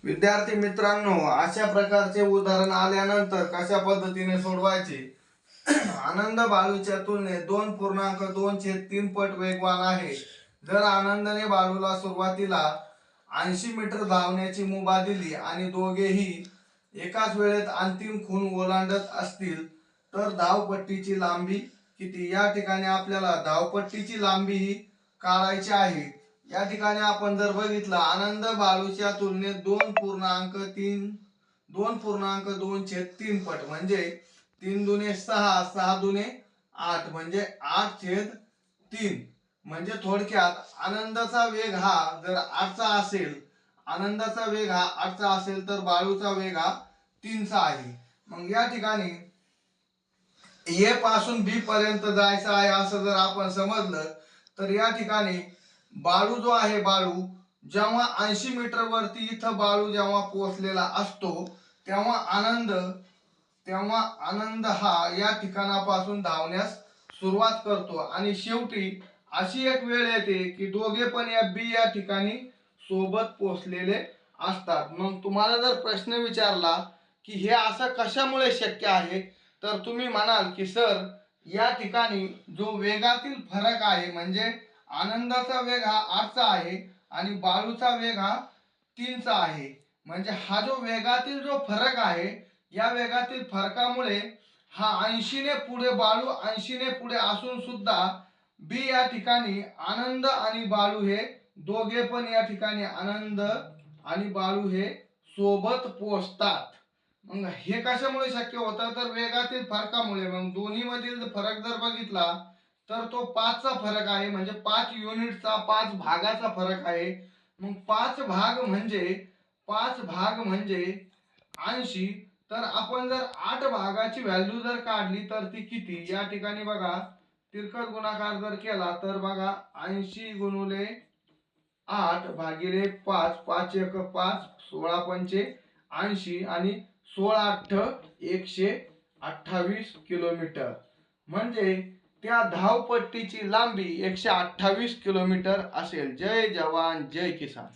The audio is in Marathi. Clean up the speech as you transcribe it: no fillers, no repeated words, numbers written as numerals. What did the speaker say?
विद्यार्थी मित्रांनो, अशा प्रकारचे उदाहरण आल्यानंतर कशा पद्धतीने सोडवायचे? आनंद बाळूच्या तुलनेत 2.2/3 पट वेगवान आहे. जर आनंदने बाळूला सुरुवातीला 80 मीटर धावण्याची मुभा दिली आणि दोघेही एकाच वेळेत अंतिम खूण ओलांडत असतील तर धावपट्टीची लांबी किती? या ठिकाणी आपल्याला धावपट्टीची लांबी ही काढायची आहे. या ठिकाणी आपण जर बघितलं, आनंद बाळूच्या तुलनेत 2.2/3 पट म्हणजे 3 दुने 6, 6 दुने 8 म्हणजे 8/3. म्हणजे थोडक्यात आनंदाचा वेग हा जर 8चा असेल, आनंदाचा वेग हा 8चा असेल तर बाळूचा वेग हा 3चा आहे. मग या ठिकाणी ए पासून बी पर्यंत जायचं आहे असं जर आपण समजलं तर या ठिकाणी बाळू जो आहे, बाळू जेव्हा 80 मीटर वरती इथं बाळू जेव्हा पोहोचलेला असतो तेव्हा आनंद हा या ठिकाणापासून धावण्यास सुरुवात करतो आणि शेवटी अशी एक वेळ येते की दोघे पण या बी या ठिकाणी सोबत पोहोचलेले असतात. मग तुम्हाला जर प्रश्न विचारला की हे असं कशामुळे शक्य आहे, तर तुम्ही म्हणाल की सर, या ठिकाणी जो वेगातील फरक आहे, म्हणजे आनंदाचा वेग हा 8चा आहे आणि बाळूचा वेग हा 3चा आहे. म्हणजे हा जो वेगातील जो फरक आहे, या वेगातील फरकामुळे हा 80 ने पुढे, बाळू 80 ने पुढे असून सुद्धा बी या ठिकाणी आनंद आणि बाळू हे दोघे पण या ठिकाणी आनंद आणि बाळू हे सोबत पोहोचतात. मग हे कशामुळे शक्य होतं, तर वेगातील फरकामुळे. मग दोन्ही मधील फरक जर बघितला तर तो 5चा फरक आहे, म्हणजे 5 युनिटचा, 5 भागाचा फरक आहे. मग 5 भाग म्हणजे 80. तर आपण जर 8 भागाची व्हॅल्यू जर काढली तर ती किती? या ठिकाणी बघा, तिरकट गुणाकार जर केला तर बघा, 80 गुणुले 8 भागिले 5, 5 एक 5, 16 पंचे 80 आणि 16 अठ्ठ 128 किलोमीटर. म्हणजे त्या धावपट्टीची लांबी 128 किलोमीटर असेल. जय जवान जय किसान.